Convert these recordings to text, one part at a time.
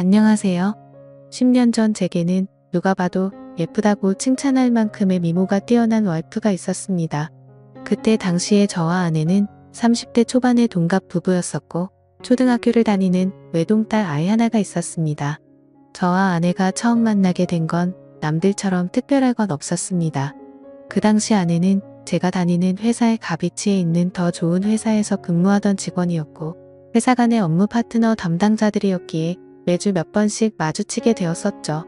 안녕하세요. 10년 전 제게는 누가 봐도 예쁘다고 칭찬할 만큼의 미모가 뛰어난 와이프가 있었습니다. 그때 당시에 저와 아내는 30대 초반의 동갑 부부였었고 초등학교를 다니는 외동딸 아이 하나가 있었습니다. 저와 아내가 처음 만나게 된 건 남들처럼 특별할 건 없었습니다. 그 당시 아내는 제가 다니는 회사의 갑위치에 있는 더 좋은 회사에서 근무하던 직원이었고 회사 간의 업무 파트너 담당자들이었기에 매주 몇 번씩 마주치게 되었었죠.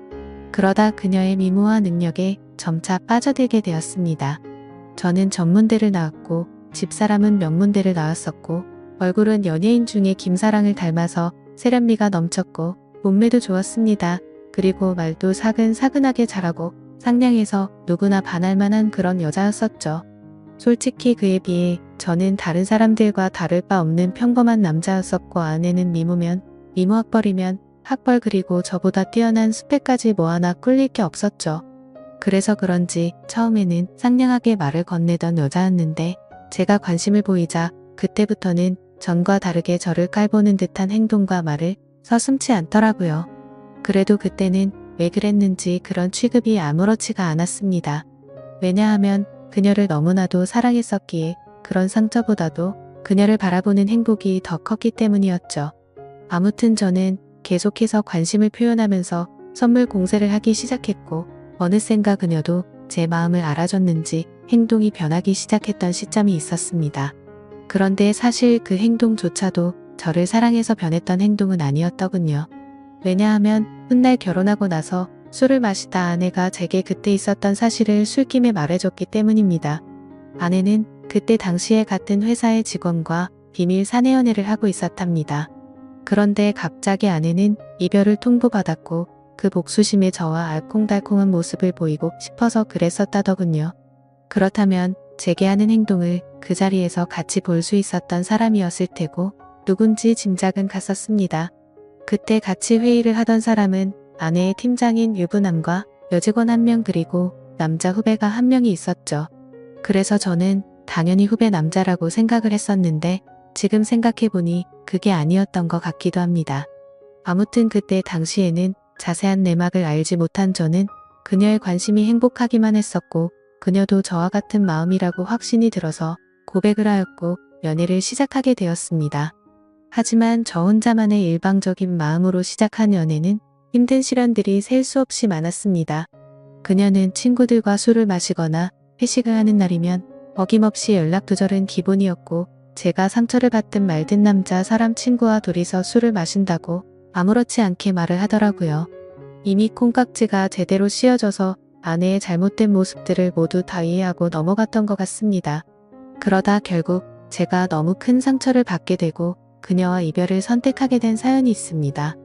그러다 그녀의 미모와 능력에 점차 빠져들게 되었습니다. 저는 전문대를 나왔고 집사람은 명문대를 나왔었고 얼굴은 연예인 중에 김사랑을 닮아서 세련미가 넘쳤고 몸매도 좋았습니다. 그리고 말도 사근사근하게 잘하고 상냥해서 누구나 반할만한 그런 여자였었죠. 솔직히 그에 비해 저는 다른 사람들과 다를 바 없는 평범한 남자였었고 아내는 미모면 미모학벌이면 학벌 그리고 저보다 뛰어난 스펙까지 뭐 하나 꿀릴 게 없었죠. 그래서 그런지 처음에는 상냥하게 말을 건네던 여자였는데 제가 관심을 보이자 그때부터는 전과 다르게 저를 깔보는 듯한 행동과 말을 서슴지 않더라고요. 그래도 그때는 왜 그랬는지 그런 취급이 아무렇지가 않았습니다. 왜냐하면 그녀를 너무나도 사랑했었기에 그런 상처보다도 그녀를 바라보는 행복이 더 컸기 때문이었죠. 아무튼 저는 계속해서 관심을 표현하면서 선물 공세를 하기 시작했고 어느샌가 그녀도 제 마음을 알아줬는지 행동이 변하기 시작했던 시점이 있었습니다. 그런데 사실 그 행동조차도 저를 사랑해서 변했던 행동은 아니었더군요. 왜냐하면 훗날 결혼하고 나서 술을 마시다 아내가 제게 그때 있었던 사실을 술김에 말해줬기 때문입니다. 아내는 그때 당시에 같은 회사의 직원과 비밀 사내 연애를 하고 있었답니다. 그런데 갑자기 아내는 이별을 통보받았고 그 복수심에 저와 알콩달콩한 모습을 보이고 싶어서 그랬었다더군요. 그렇다면 제게 하는 행동을 그 자리에서 같이 볼 수 있었던 사람이었을 테고 누군지 짐작은 갔었습니다. 그때 같이 회의를 하던 사람은 아내의 팀장인 유부남과 여직원 1명 그리고 남자 후배가 1명이 있었죠. 그래서 저는 당연히 후배 남자라고 생각을 했었는데 지금 생각해보니 그게 아니었던 것 같기도 합니다. 아무튼 그때 당시에는 자세한 내막을 알지 못한 저는 그녀의 관심이 행복하기만 했었고 그녀도 저와 같은 마음이라고 확신이 들어서 고백을 하였고 연애를 시작하게 되었습니다. 하지만 저 혼자만의 일방적인 마음으로 시작한 연애는 힘든 시련들이 셀 수 없이 많았습니다. 그녀는 친구들과 술을 마시거나 회식을 하는 날이면 어김없이 연락 두절은 기본이었고 제가 상처를 받든 말든 남자 사람 친구와 둘이서 술을 마신다고 아무렇지 않게 말을 하더라고요. 이미 콩깍지가 제대로 씌어져서 아내의 잘못된 모습들을 모두 다 이해하고 넘어갔던 것 같습니다. 그러다 결국 제가 너무 큰 상처를 받게 되고 그녀와 이별을 선택하게 된 사연이 있습니다.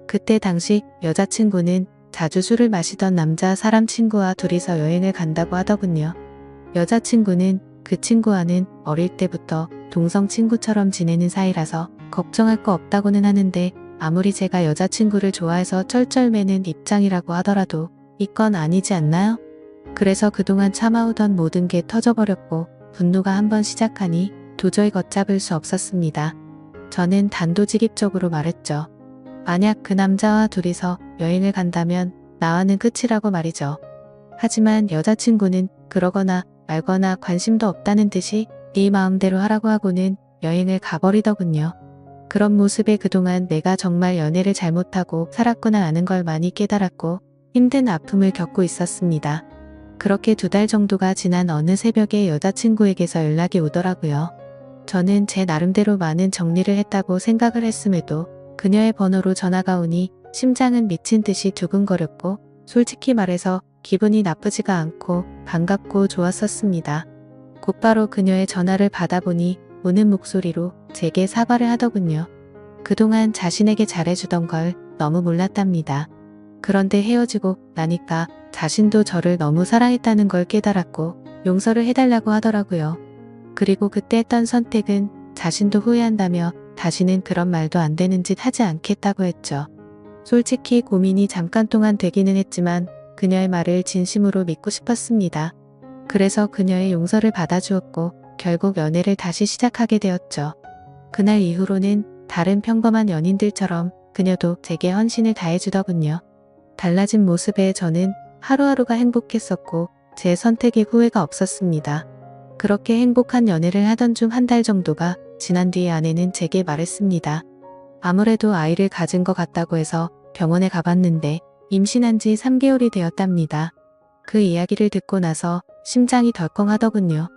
그때 당시 여자친구는 자주 술을 마시던 남자 사람 친구와 둘이서 여행을 간다고 하더군요. 여자친구는 그 친구와는 어릴 때부터 동성 친구처럼 지내는 사이라서 걱정할 거 없다고는 하는데 아무리 제가 여자친구를 좋아해서 쩔쩔매는 입장이라고 하더라도 이건 아니지 않나요? 그래서 그동안 참아오던 모든 게 터져버렸고 분노가 한번 시작하니 도저히 걷잡을 수 없었습니다. 저는 단도직입적으로 말했죠. 만약 그 남자와 둘이서 여행을 간다면 나와는 끝이라고 말이죠. 하지만 여자친구는 그러거나 말거나 관심도 없다는 듯이 네 마음대로 하라고 하고는 여행을 가버리더군요. 그런 모습에 그동안 내가 정말 연애를 잘못하고 살았구나 하는 걸 많이 깨달았고 힘든 아픔을 겪고 있었습니다. 그렇게 2달 정도가 지난 어느 새벽에 여자친구에게서 연락이 오더라고요. 저는 제 나름대로 많은 정리를 했다고 생각을 했음에도 그녀의 번호로 전화가 오니 심장은 미친 듯이 두근거렸고 솔직히 말해서 기분이 나쁘지가 않고 반갑고 좋았었습니다. 곧바로 그녀의 전화를 받아보니 우는 목소리로 제게 사과를 하더군요. 그동안 자신에게 잘해주던 걸 너무 몰랐답니다. 그런데 헤어지고 나니까 자신도 저를 너무 사랑했다는 걸 깨달았고 용서를 해달라고 하더라고요. 그리고 그때 했던 선택은 자신도 후회한다며 다시는 그런 말도 안 되는 짓 하지 않겠다고 했죠. 솔직히 고민이 잠깐 동안 되기는 했지만 그녀의 말을 진심으로 믿고 싶었습니다. 그래서 그녀의 용서를 받아주었고 결국 연애를 다시 시작하게 되었죠. 그날 이후로는 다른 평범한 연인들처럼 그녀도 제게 헌신을 다해주더군요. 달라진 모습에 저는 하루하루가 행복했었고 제 선택에 후회가 없었습니다. 그렇게 행복한 연애를 하던 중 한 달 정도가 지난 뒤에 아내는 제게 말했습니다. 아무래도 아이를 가진 것 같다고 해서 병원에 가봤는데 임신한 지 3개월이 되었답니다. 그 이야기를 듣고 나서 심장이 덜컹하더군요.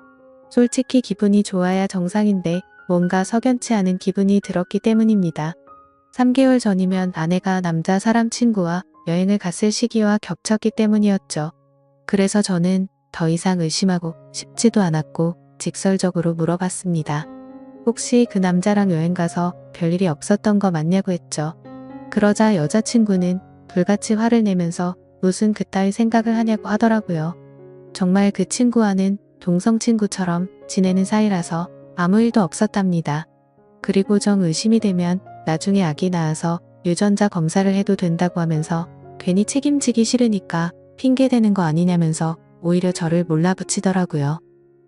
솔직히 기분이 좋아야 정상인데 뭔가 석연치 않은 기분이 들었기 때문입니다. 3개월 전이면 아내가 남자 사람 친구와 여행을 갔을 시기와 겹쳤기 때문이었죠. 그래서 저는 더 이상 의심하고 싶지도 않았고 직설적으로 물어봤습니다. 혹시 그 남자랑 여행 가서 별일이 없었던 거 맞냐고 했죠. 그러자 여자친구는 불같이 화를 내면서 무슨 그따위 생각을 하냐고 하더라고요. 정말 그 친구와는 동성 친구처럼 지내는 사이라서 아무 일도 없었답니다. 그리고 정 의심이 되면 나중에 아기 낳아서 유전자 검사를 해도 된다고 하면서 괜히 책임지기 싫으니까 핑계대는 거 아니냐면서 오히려 저를 몰라붙이더라고요.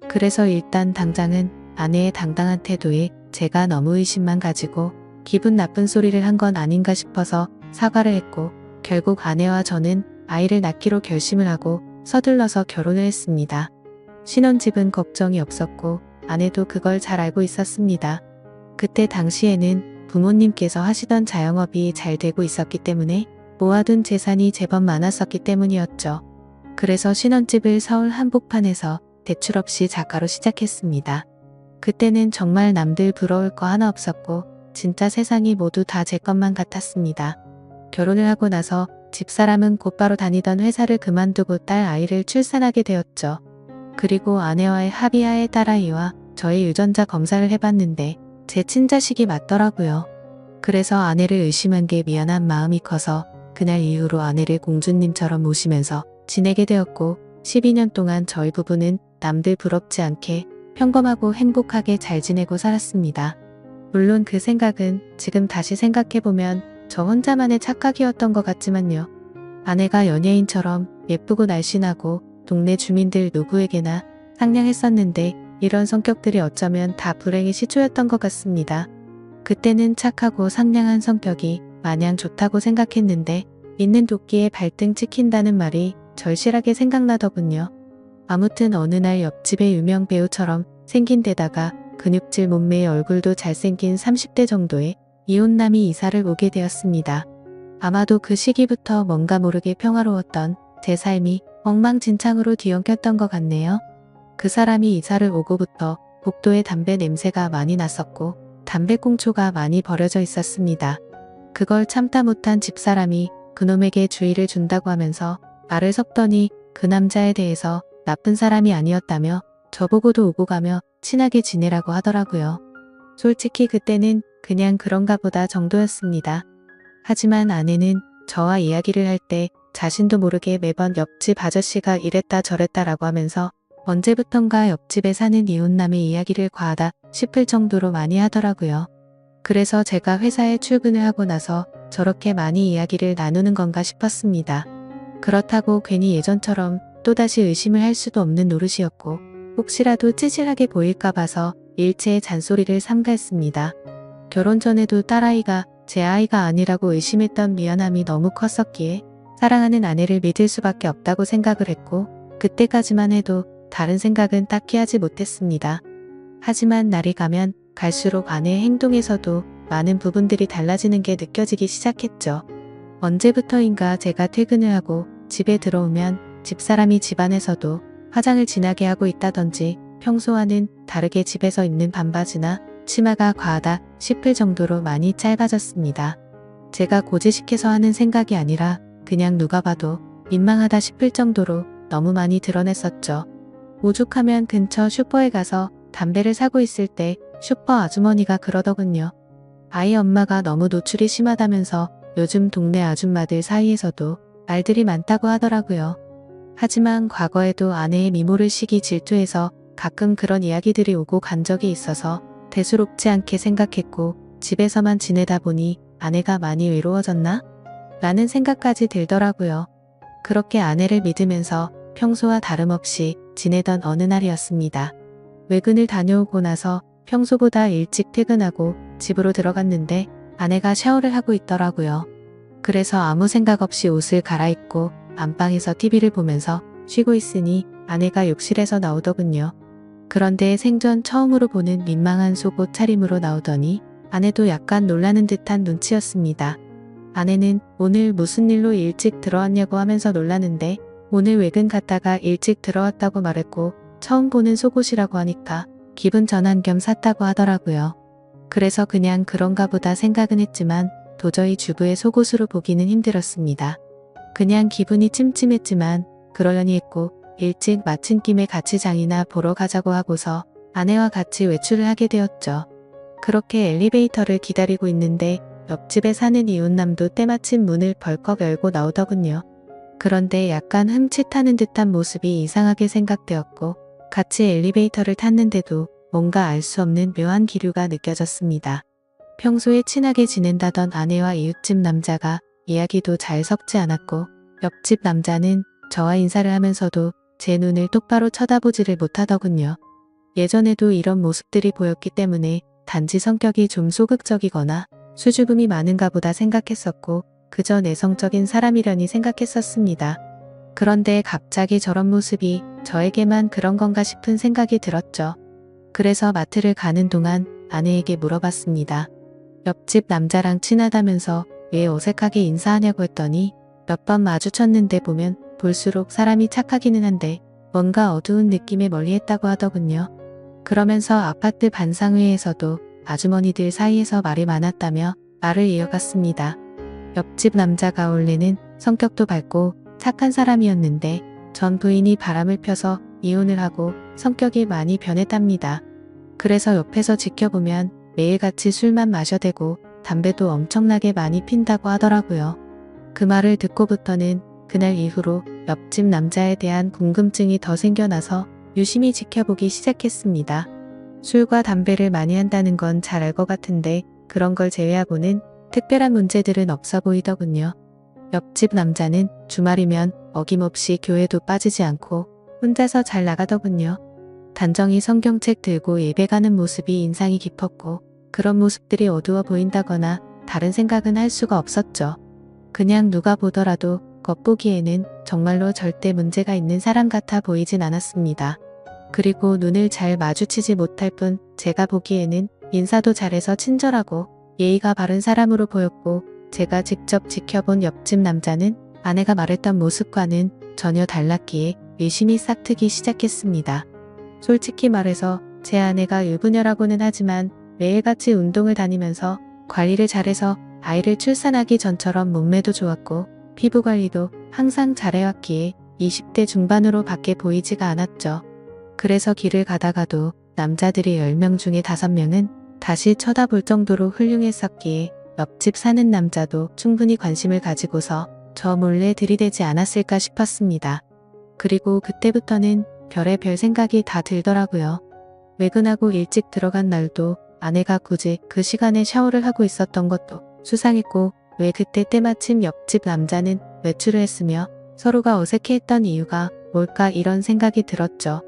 그래서 일단 당장은 아내의 당당한 태도에 제가 너무 의심만 가지고 기분 나쁜 소리를 한 건 아닌가 싶어서 사과를 했고 결국 아내와 저는 아이를 낳기로 결심을 하고 서둘러서 결혼을 했습니다. 신혼집은 걱정이 없었고 아내도 그걸 잘 알고 있었습니다. 그때 당시에는 부모님께서 하시던 자영업이 잘 되고 있었기 때문에 모아둔 재산이 제법 많았었기 때문이었죠. 그래서 신혼집을 서울 한복판에서 대출 없이 작가로 시작했습니다. 그때는 정말 남들 부러울 거 하나 없었고 진짜 세상이 모두 다 제 것만 같았습니다. 결혼을 하고 나서 집사람은 곧바로 다니던 회사를 그만두고 딸 아이를 출산하게 되었죠. 그리고 아내와의 합의하에 딸아이와 저의 유전자 검사를 해봤는데 제 친자식이 맞더라고요. 그래서 아내를 의심한 게 미안한 마음이 커서 그날 이후로 아내를 공주님처럼 모시면서 지내게 되었고 12년 동안 저희 부부는 남들 부럽지 않게 평범하고 행복하게 잘 지내고 살았습니다. 물론 그 생각은 지금 다시 생각해보면 저 혼자만의 착각이었던 것 같지만요. 아내가 연예인처럼 예쁘고 날씬하고 동네 주민들 누구에게나 상냥했었는데 이런 성격들이 어쩌면 다 불행의 시초였던 것 같습니다. 그때는 착하고 상냥한 성격이 마냥 좋다고 생각했는데 있는 도끼에 발등 찍힌다는 말이 절실하게 생각나더군요. 아무튼 어느 날 옆집의 유명 배우처럼 생긴 데다가 근육질 몸매의 얼굴도 잘생긴 30대 정도의 이혼남이 이사를 오게 되었습니다. 아마도 그 시기부터 뭔가 모르게 평화로웠던 제 삶이 엉망진창으로 뒤엉켰던 것 같네요. 그 사람이 이사를 오고부터 복도에 담배 냄새가 많이 났었고 담배꽁초가 많이 버려져 있었습니다. 그걸 참다 못한 집사람이 그놈에게 주의를 준다고 하면서 말을 섞더니 그 남자에 대해서 나쁜 사람이 아니었다며 저보고도 오고 가며 친하게 지내라고 하더라고요. 솔직히 그때는 그냥 그런가 보다 정도였습니다. 하지만 아내는 저와 이야기를 할 때 자신도 모르게 매번 옆집 아저씨가 이랬다 저랬다라고 하면서 언제부턴가 옆집에 사는 이혼남의 이야기를 과하다 싶을 정도로 많이 하더라고요. 그래서 제가 회사에 출근을 하고 나서 저렇게 많이 이야기를 나누는 건가 싶었습니다. 그렇다고 괜히 예전처럼 또다시 의심을 할 수도 없는 노릇이었고 혹시라도 찌질하게 보일까 봐서 일체의 잔소리를 삼가했습니다. 결혼 전에도 딸아이가 제 아이가 아니라고 의심했던 미안함이 너무 컸었기에 사랑하는 아내를 믿을 수밖에 없다고 생각을 했고 그때까지만 해도 다른 생각은 딱히 하지 못했습니다. 하지만 날이 가면 갈수록 아내의 행동에서도 많은 부분들이 달라지는 게 느껴지기 시작했죠. 언제부터인가 제가 퇴근을 하고 집에 들어오면 집사람이 집안에서도 화장을 진하게 하고 있다든지 평소와는 다르게 집에서 입는 반바지나 치마가 과하다 싶을 정도로 많이 짧아졌습니다. 제가 고지식해서 하는 생각이 아니라 그냥 누가 봐도 민망하다 싶을 정도로 너무 많이 드러냈었죠. 오죽하면 근처 슈퍼에 가서 담배를 사고 있을 때 슈퍼 아주머니가 그러더군요. 아이 엄마가 너무 노출이 심하다면서 요즘 동네 아줌마들 사이에서도 말들이 많다고 하더라고요. 하지만 과거에도 아내의 미모를 시기 질투해서 가끔 그런 이야기들이 오고 간 적이 있어서 대수롭지 않게 생각했고 집에서만 지내다 보니 아내가 많이 외로워졌나? 라는 생각까지 들더라고요. 그렇게 아내를 믿으면서 평소와 다름없이 지내던 어느 날이었습니다. 외근을 다녀오고 나서 평소보다 일찍 퇴근하고 집으로 들어갔는데 아내가 샤워를 하고 있더라고요. 그래서 아무 생각 없이 옷을 갈아입고 안방에서 TV를 보면서 쉬고 있으니 아내가 욕실에서 나오더군요. 그런데 생전 처음으로 보는 민망한 속옷 차림으로 나오더니 아내도 약간 놀라는 듯한 눈치였습니다. 아내는 오늘 무슨 일로 일찍 들어왔냐고 하면서 놀라는데 오늘 외근 갔다가 일찍 들어왔다고 말했고 처음 보는 속옷이라고 하니까 기분 전환 겸 샀다고 하더라고요. 그래서 그냥 그런가 보다 생각은 했지만 도저히 주부의 속옷으로 보기는 힘들었습니다. 그냥 기분이 찜찜했지만 그러려니 했고 일찍 마친 김에 같이 장이나 보러 가자고 하고서 아내와 같이 외출을 하게 되었죠. 그렇게 엘리베이터를 기다리고 있는데 옆집에 사는 이웃남도 때마침 문을 벌컥 열고 나오더군요. 그런데 약간 흠칫하는 듯한 모습이 이상하게 생각되었고 같이 엘리베이터를 탔는데도 뭔가 알 수 없는 묘한 기류가 느껴졌습니다. 평소에 친하게 지낸다던 아내와 이웃집 남자가 이야기도 잘 섞지 않았고 옆집 남자는 저와 인사를 하면서도 제 눈을 똑바로 쳐다보지를 못하더군요. 예전에도 이런 모습들이 보였기 때문에 단지 성격이 좀 소극적이거나 수줍음이 많은가 보다 생각했었고 그저 내성적인 사람이려니 생각했었습니다. 그런데 갑자기 저런 모습이 저에게만 그런 건가 싶은 생각이 들었죠. 그래서 마트를 가는 동안 아내에게 물어봤습니다. 옆집 남자랑 친하다면서 왜 어색하게 인사하냐고 했더니 몇 번 마주쳤는데 보면 볼수록 사람이 착하기는 한데 뭔가 어두운 느낌에 멀리했다고 하더군요. 그러면서 아파트 반상회에서도 아주머니들 사이에서 말이 많았다며 말을 이어갔습니다. 옆집 남자가 원래는 성격도 밝고 착한 사람이었는데 전 부인이 바람을 펴서 이혼을 하고 성격이 많이 변했답니다. 그래서 옆에서 지켜보면 매일같이 술만 마셔대고 담배도 엄청나게 많이 핀다고 하더라고요. 그 말을 듣고부터는 그날 이후로 옆집 남자에 대한 궁금증이 더 생겨나서 유심히 지켜보기 시작했습니다. 술과 담배를 많이 한다는 건 잘 알 것 같은데 그런 걸 제외하고는 특별한 문제들은 없어 보이더군요. 옆집 남자는 주말이면 어김없이 교회도 빠지지 않고 혼자서 잘 나가더군요. 단정히 성경책 들고 예배 가는 모습이 인상이 깊었고 그런 모습들이 어두워 보인다거나 다른 생각은 할 수가 없었죠. 그냥 누가 보더라도 겉보기에는 정말로 절대 문제가 있는 사람 같아 보이진 않았습니다. 그리고 눈을 잘 마주치지 못할 뿐 제가 보기에는 인사도 잘해서 친절하고 예의가 바른 사람으로 보였고 제가 직접 지켜본 옆집 남자는 아내가 말했던 모습과는 전혀 달랐기에 의심이 싹트기 시작했습니다. 솔직히 말해서 제 아내가 유부녀라고는 하지만 매일같이 운동을 다니면서 관리를 잘해서 아이를 출산하기 전처럼 몸매도 좋았고 피부 관리도 항상 잘해왔기에 20대 중반으로 밖에 보이지가 않았죠. 그래서 길을 가다가도 남자들이 10명 중에 5명은 다시 쳐다볼 정도로 훌륭했었기에 옆집 사는 남자도 충분히 관심을 가지고서 저 몰래 들이대지 않았을까 싶었습니다. 그리고 그때부터는 별의별 생각이 다 들더라고요. 외근하고 일찍 들어간 날도 아내가 굳이 그 시간에 샤워를 하고 있었던 것도 수상했고 왜 그때 때마침 옆집 남자는 외출을 했으며 서로가 어색해했던 이유가 뭘까 이런 생각이 들었죠.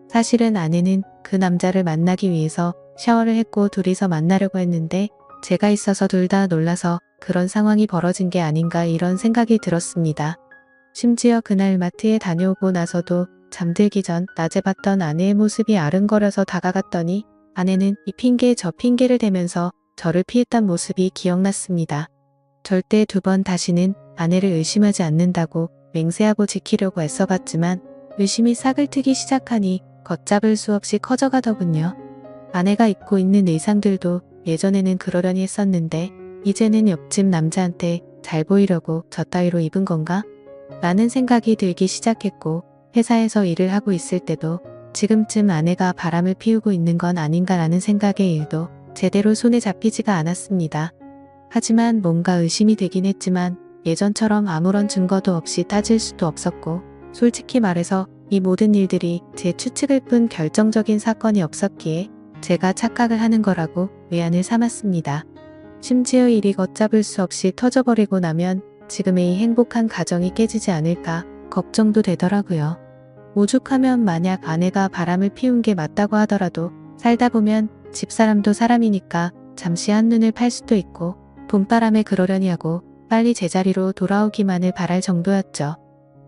사실은 아내는 그 남자를 만나기 위해서 샤워를 했고 둘이서 만나려고 했는데 제가 있어서 둘 다 놀라서 그런 상황이 벌어진 게 아닌가 이런 생각이 들었습니다. 심지어 그날 마트에 다녀오고 나서도 잠들기 전 낮에 봤던 아내의 모습이 아른거려서 다가갔더니 아내는 이 핑계 저 핑계를 대면서 저를 피했던 모습이 기억났습니다. 절대 2번 다시는 아내를 의심하지 않는다고 맹세하고 지키려고 애써봤지만 의심이 싹을 트기 시작하니 걷잡을 수 없이 커져가더군요. 아내가 입고 있는 의상들도 예전에는 그러려니 했었는데 이제는 옆집 남자한테 잘 보이려고 저 따위로 입은 건가? 라는 생각이 들기 시작했고 회사에서 일을 하고 있을 때도 지금쯤 아내가 바람을 피우고 있는 건 아닌가라는 생각의 일도 제대로 손에 잡히지가 않았습니다. 하지만 뭔가 의심이 되긴 했지만 예전처럼 아무런 증거도 없이 따질 수도 없었고 솔직히 말해서 이 모든 일들이 제 추측일 뿐 결정적인 사건이 없었기에 제가 착각을 하는 거라고 외안을 삼았습니다. 심지어 일이 걷잡을 수 없이 터져버리고 나면 지금의 이 행복한 가정이 깨지지 않을까 걱정도 되더라고요. 오죽하면 만약 아내가 바람을 피운 게 맞다고 하더라도 살다 보면 집사람도 사람이니까 잠시 한눈을 팔 수도 있고 봄바람에 그러려니 하고 빨리 제자리로 돌아오기만을 바랄 정도였죠.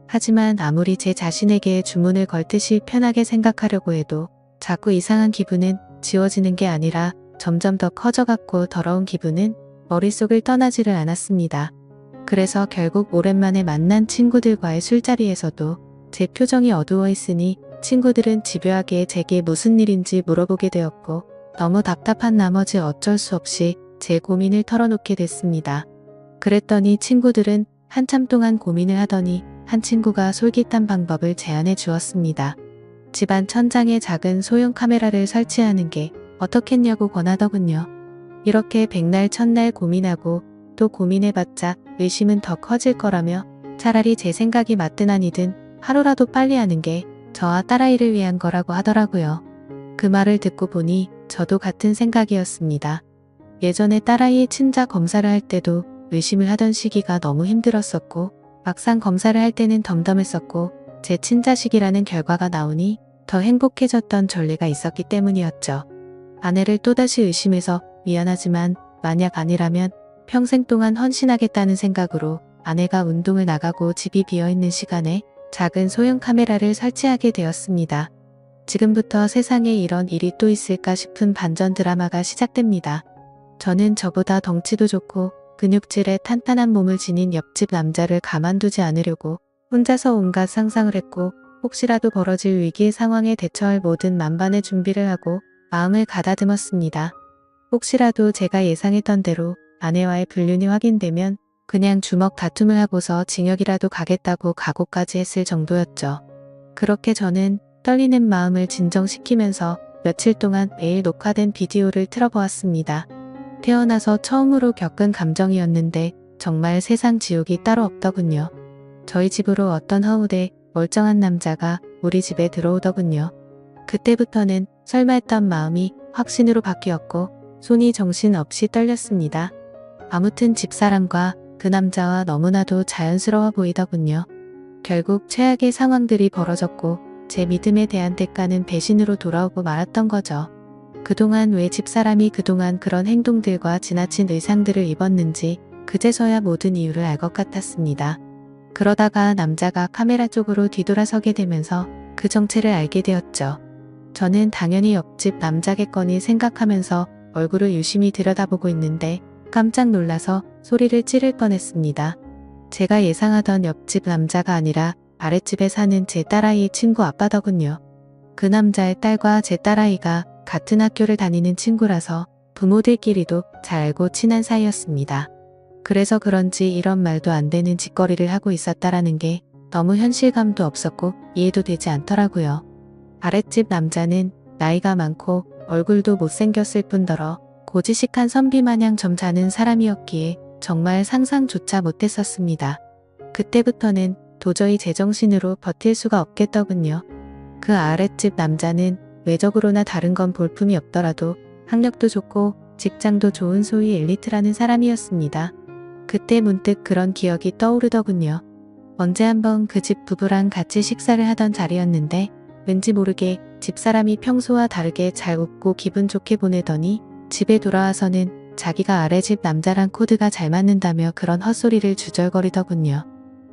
하지만 아무리 제 자신에게 주문을 걸듯이 편하게 생각하려고 해도 자꾸 이상한 기분은 지워지는 게 아니라 점점 더 커져갔고 더러운 기분은 머릿속을 떠나지를 않았습니다. 그래서 결국 오랜만에 만난 친구들과의 술자리에서도 제 표정이 어두워 있으니 친구들은 집요하게 제게 무슨 일인지 물어보게 되었고 너무 답답한 나머지 어쩔 수 없이 제 고민을 털어놓게 됐습니다. 그랬더니 친구들은 한참 동안 고민을 하더니 한 친구가 솔깃한 방법을 제안해 주었습니다. 집안 천장에 작은 소형 카메라를 설치하는 게 어떻겠냐고 권하더군요. 이렇게 백날 첫날 고민하고 또 고민해봤자 의심은 더 커질 거라며 차라리 제 생각이 맞든 아니든 하루라도 빨리 하는 게 저와 딸아이를 위한 거라고 하더라고요. 그 말을 듣고 보니 저도 같은 생각이었습니다. 예전에 딸아이의 친자 검사를 할 때도 의심을 하던 시기가 너무 힘들었었고 막상 검사를 할 때는 덤덤했었고 제 친자식이라는 결과가 나오니 더 행복해졌던 전례가 있었기 때문이었죠. 아내를 또다시 의심해서 미안하지만 만약 아니라면 평생 동안 헌신하겠다는 생각으로 아내가 운동을 나가고 집이 비어있는 시간에 작은 소형 카메라를 설치하게 되었습니다. 지금부터 세상에 이런 일이 또 있을까 싶은 반전 드라마가 시작됩니다. 저는 저보다 덩치도 좋고 근육질에 탄탄한 몸을 지닌 옆집 남자를 가만두지 않으려고 혼자서 온갖 상상을 했고 혹시라도 벌어질 위기 상황에 대처할 모든 만반의 준비를 하고 마음을 가다듬었습니다. 혹시라도 제가 예상했던 대로 아내와의 불륜이 확인되면 그냥 주먹 다툼을 하고서 징역이라도 가겠다고 각오까지 했을 정도였죠. 그렇게 저는 떨리는 마음을 진정시키면서 며칠 동안 매일 녹화된 비디오를 틀어보았습니다. 태어나서 처음으로 겪은 감정이었는데 정말 세상 지옥이 따로 없더군요. 저희 집으로 어떤 허우대 멀쩡한 남자가 우리 집에 들어오더군요. 그때부터는 설마 했던 마음이 확신으로 바뀌었고 손이 정신없이 떨렸습니다. 아무튼 집사람과 그 남자와 너무나도 자연스러워 보이더군요. 결국 최악의 상황들이 벌어졌고 제 믿음에 대한 대가는 배신으로 돌아오고 말았던 거죠. 그동안 왜 집사람이 그동안 그런 행동들과 지나친 의상들을 입었는지 그제서야 모든 이유를 알 것 같았습니다. 그러다가 남자가 카메라 쪽으로 뒤돌아서게 되면서 그 정체를 알게 되었죠. 저는 당연히 옆집 남자겠거니 생각하면서 얼굴을 유심히 들여다보고 있는데 깜짝 놀라서 소리를 지를 뻔했습니다. 제가 예상하던 옆집 남자가 아니라 아랫집에 사는 제 딸아이의 친구 아빠더군요. 그 남자의 딸과 제 딸아이가 같은 학교를 다니는 친구라서 부모들끼리도 잘 알고 친한 사이였습니다. 그래서 그런지 이런 말도 안 되는 짓거리를 하고 있었다라는 게 너무 현실감도 없었고 이해도 되지 않더라고요. 아랫집 남자는 나이가 많고 얼굴도 못생겼을 뿐더러 고지식한 선비마냥 점잖은 사람이었기에 정말 상상조차 못했었습니다. 그때부터는 도저히 제정신으로 버틸 수가 없겠더군요. 그 아랫집 남자는 외적으로나 다른 건 볼품이 없더라도 학력도 좋고 직장도 좋은 소위 엘리트라는 사람이었습니다. 그때 문득 그런 기억이 떠오르더군요. 언제 한번 그 집 부부랑 같이 식사를 하던 자리였는데 왠지 모르게 집사람이 평소와 다르게 잘 웃고 기분 좋게 보내더니 집에 돌아와서는 자기가 아래집 남자랑 코드가 잘 맞는다며 그런 헛소리를 주절거리더군요.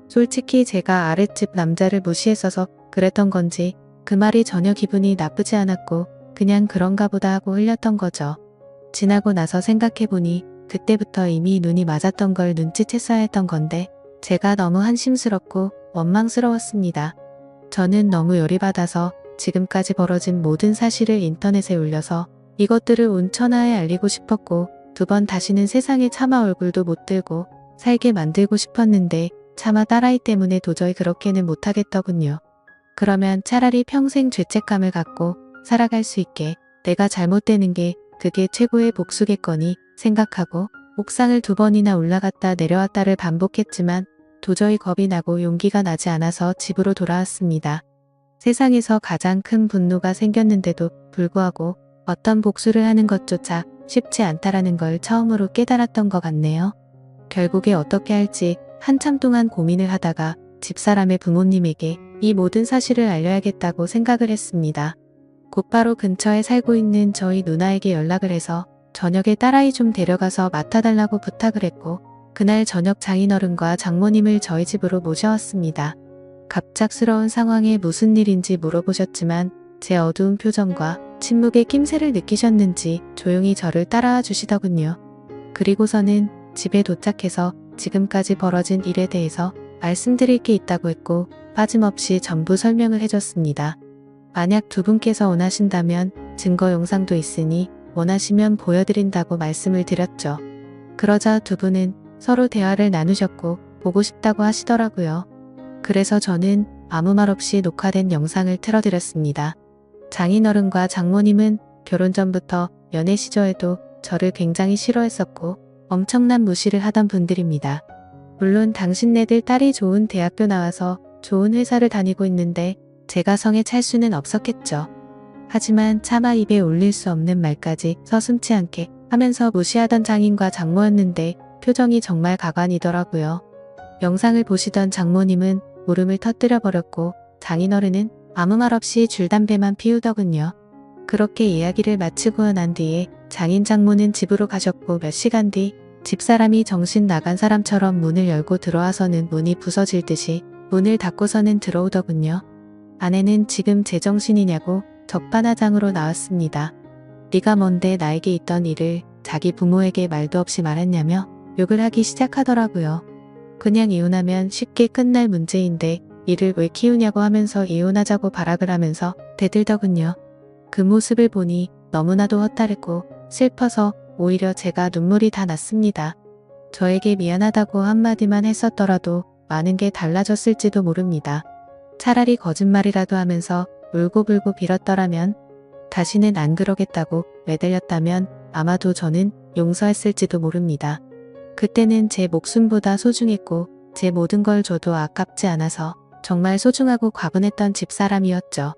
솔직히 제가 아랫집 남자를 무시했어서 그랬던 건지 그 말이 전혀 기분이 나쁘지 않았고 그냥 그런가 보다 하고 흘렸던 거죠. 지나고 나서 생각해보니 그때부터 이미 눈이 맞았던 걸 눈치챘어야 했던 건데 제가 너무 한심스럽고 원망스러웠습니다. 저는 너무 열이 받아서 지금까지 벌어진 모든 사실을 인터넷에 올려서 이것들을 온 천하에 알리고 싶었고 두 번 다시는 세상에 차마 얼굴도 못 들고 살게 만들고 싶었는데 차마 딸아이 때문에 도저히 그렇게는 못하겠더군요. 그러면 차라리 평생 죄책감을 갖고 살아갈 수 있게 내가 잘못되는 게 그게 최고의 복수겠거니 생각하고 옥상을 2번이나 올라갔다 내려왔다를 반복했지만 도저히 겁이 나고 용기가 나지 않아서 집으로 돌아왔습니다. 세상에서 가장 큰 분노가 생겼는데도 불구하고 어떤 복수를 하는 것조차 쉽지 않다라는 걸 처음으로 깨달았던 것 같네요. 결국에 어떻게 할지 한참 동안 고민을 하다가 집사람의 부모님에게 이 모든 사실을 알려야겠다고 생각을 했습니다. 곧바로 근처에 살고 있는 저희 누나에게 연락을 해서 저녁에 딸아이 좀 데려가서 맡아달라고 부탁을 했고 그날 저녁 장인어른과 장모님을 저희 집으로 모셔왔습니다. 갑작스러운 상황에 무슨 일인지 물어보셨지만 제 어두운 표정과 침묵의 낌새를 느끼셨는지 조용히 저를 따라와 주시더군요. 그리고서는 집에 도착해서 지금까지 벌어진 일에 대해서 말씀드릴 게 있다고 했고 빠짐없이 전부 설명을 해줬습니다. 만약 두 분께서 원하신다면 증거 영상도 있으니 원하시면 보여드린다고 말씀을 드렸죠. 그러자 두 분은 서로 대화를 나누셨고 보고 싶다고 하시더라고요. 그래서 저는 아무 말 없이 녹화된 영상을 틀어드렸습니다. 장인어른과 장모님은 결혼 전부터 연애 시절에도 저를 굉장히 싫어했었고 엄청난 무시를 하던 분들입니다. 물론 당신네들 딸이 좋은 대학교 나와서 좋은 회사를 다니고 있는데 제가 성에 찰 수는 없었겠죠. 하지만 차마 입에 올릴 수 없는 말까지 서슴지 않게 하면서 무시하던 장인과 장모였는데 표정이 정말 가관이더라고요. 영상을 보시던 장모님은 울음을 터뜨려 버렸고 장인어른은 아무 말 없이 줄담배만 피우더군요. 그렇게 이야기를 마치고 난 뒤에 장인 장모는 집으로 가셨고 몇 시간 뒤 집사람이 정신 나간 사람처럼 문을 열고 들어와서는 문이 부서질 듯이 문을 닫고서는 들어오더군요. 아내는 지금 제정신이냐고 적반하장으로 나왔습니다. 네가 뭔데 나에게 있던 일을 자기 부모에게 말도 없이 말했냐며 욕을 하기 시작하더라고요. 그냥 이혼하면 쉽게 끝날 문제인데 이를 왜 키우냐고 하면서 이혼하자고 발악을 하면서 대들더군요. 그 모습을 보니 너무나도 허탈했고 슬퍼서 오히려 제가 눈물이 다 났습니다. 저에게 미안하다고 한마디만 했었더라도 많은 게 달라졌을지도 모릅니다. 차라리 거짓말이라도 하면서 울고불고 빌었더라면, 다시는 안 그러겠다고 매달렸다면 아마도 저는 용서했을지도 모릅니다. 그때는 제 목숨보다 소중했고 제 모든 걸 줘도 아깝지 않아서 정말 소중하고 과분했던 집사람이었죠.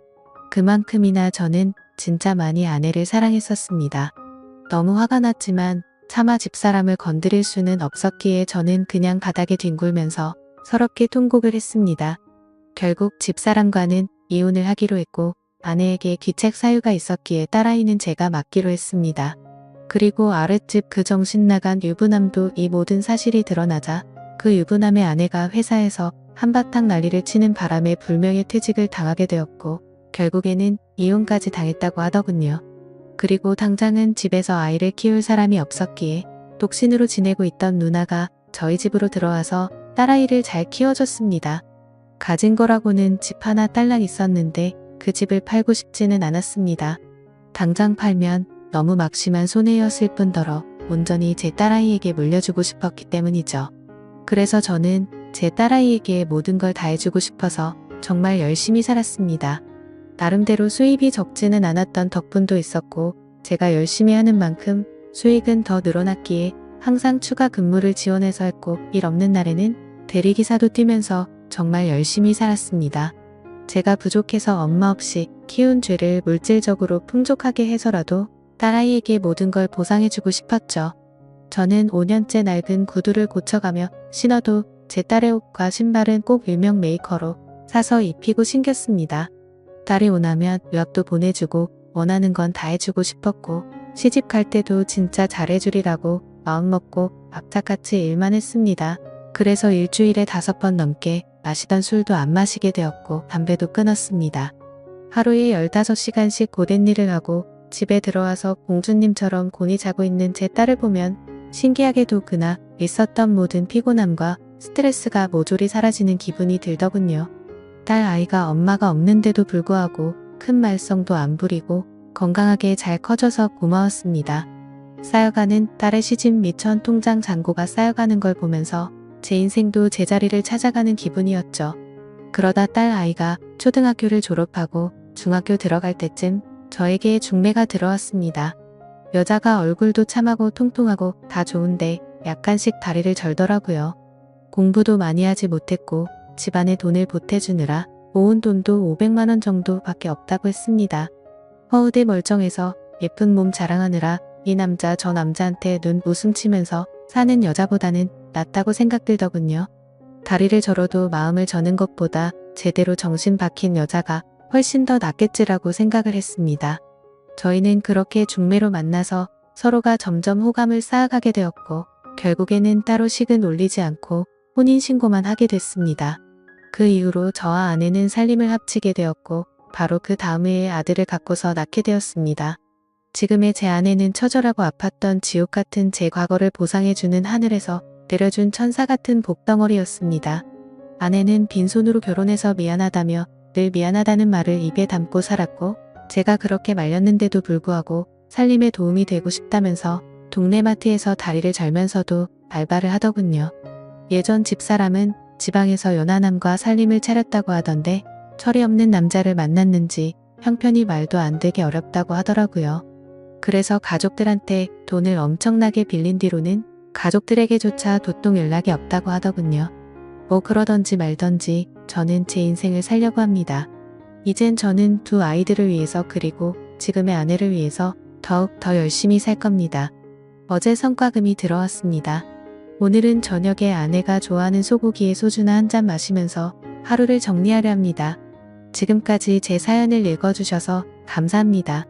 그만큼이나 저는 진짜 많이 아내를 사랑했었습니다. 너무 화가 났지만 차마 집사람을 건드릴 수는 없었기에 저는 그냥 바닥에 뒹굴면서 서럽게 통곡을 했습니다. 결국 집사람과는 이혼을 하기로 했고 아내에게 귀책 사유가 있었기에 딸아이는 제가 맡기로 했습니다. 그리고 아랫집 그 정신나간 유부남도 이 모든 사실이 드러나자 그 유부남의 아내가 회사에서 한바탕 난리를 치는 바람에 불명예 퇴직을 당하게 되었고 결국에는 이혼까지 당했다고 하더군요. 그리고 당장은 집에서 아이를 키울 사람이 없었기에 독신으로 지내고 있던 누나가 저희 집으로 들어와서 딸아이를 잘 키워줬습니다. 가진 거라고는 집 하나 딸랑 있었는데 그 집을 팔고 싶지는 않았습니다. 당장 팔면 너무 막심한 손해였을 뿐더러 온전히 제 딸아이에게 물려주고 싶었기 때문이죠. 그래서 저는 제 딸아이에게 모든 걸 다 해주고 싶어서 정말 열심히 살았습니다. 나름대로 수입이 적지는 않았던 덕분도 있었고 제가 열심히 하는 만큼 수익은 더 늘어났기에 항상 추가 근무를 지원해서 했고 일 없는 날에는 대리기사도 뛰면서 정말 열심히 살았습니다. 제가 부족해서 엄마 없이 키운 죄를 물질적으로 풍족하게 해서라도 딸아이에게 모든 걸 보상해주고 싶었죠. 저는 5년째 낡은 구두를 고쳐가며 신어도 제 딸의 옷과 신발은 꼭 유명 메이커로 사서 입히고 신겼습니다. 딸이 원하면 유학도 보내주고 원하는 건 다 해주고 싶었고 시집 갈 때도 진짜 잘해주리라고 마음먹고 악착같이 일만 했습니다. 그래서 일주일에 5번 넘게 마시던 술도 안 마시게 되었고 담배도 끊었습니다. 하루에 15시간씩 고된 일을 하고 집에 들어와서 공주님처럼 곤히 자고 있는 제 딸을 보면 신기하게도 그날 있었던 모든 피곤함과 스트레스가 모조리 사라지는 기분이 들더군요. 딸 아이가 엄마가 없는데도 불구하고 큰 말썽도 안 부리고 건강하게 잘 커져서 고마웠습니다. 쌓여가는 딸의 시집 미천 통장 잔고가 쌓여가는 걸 보면서 제 인생도 제자리를 찾아가는 기분이었죠. 그러다 딸 아이가 초등학교를 졸업하고 중학교 들어갈 때쯤 저에게 중매가 들어왔습니다. 여자가 얼굴도 참하고 통통하고 다 좋은데 약간씩 다리를 절더라고요. 공부도 많이 하지 못했고 집안에 돈을 보태주느라 모은 돈도 500만 원 정도밖에 없다고 했습니다. 허우대 멀쩡해서 예쁜 몸 자랑하느라 이 남자 저 남자한테 눈 웃음치면서 사는 여자보다는 낫다고 생각들더군요. 다리를 절어도 마음을 저는 것보다 제대로 정신 박힌 여자가 훨씬 더 낫겠지라고 생각을 했습니다. 저희는 그렇게 중매로 만나서 서로가 점점 호감을 쌓아가게 되었고 결국에는 따로 식은 올리지 않고 혼인신고만 하게 됐습니다. 그 이후로 저와 아내는 살림을 합치게 되었고 바로 그 다음 해에 아들을 갖고서 낳게 되었습니다. 지금의 제 아내는 처절하고 아팠던 지옥 같은 제 과거를 보상해주는 하늘에서 내려준 천사 같은 복덩어리였습니다. 아내는 빈손으로 결혼해서 미안하다며 늘 미안하다는 말을 입에 담고 살았고 제가 그렇게 말렸는데도 불구하고 살림에 도움이 되고 싶다면서 동네 마트에서 다리를 절면서도 알바를 하더군요. 예전 집사람은 지방에서 연하남과 살림을 차렸다고 하던데 철이 없는 남자를 만났는지 형편이 말도 안 되게 어렵다고 하더라고요. 그래서 가족들한테 돈을 엄청나게 빌린 뒤로는 가족들에게조차 도통 연락이 없다고 하더군요. 뭐 그러던지 말던지 저는 제 인생을 살려고 합니다. 이젠 저는 두 아이들을 위해서 그리고 지금의 아내를 위해서 더욱 더 열심히 살 겁니다. 어제 성과금이 들어왔습니다. 오늘은 저녁에 아내가 좋아하는 소고기에 소주나 한 잔 마시면서 하루를 정리하려 합니다. 지금까지 제 사연을 읽어주셔서 감사합니다.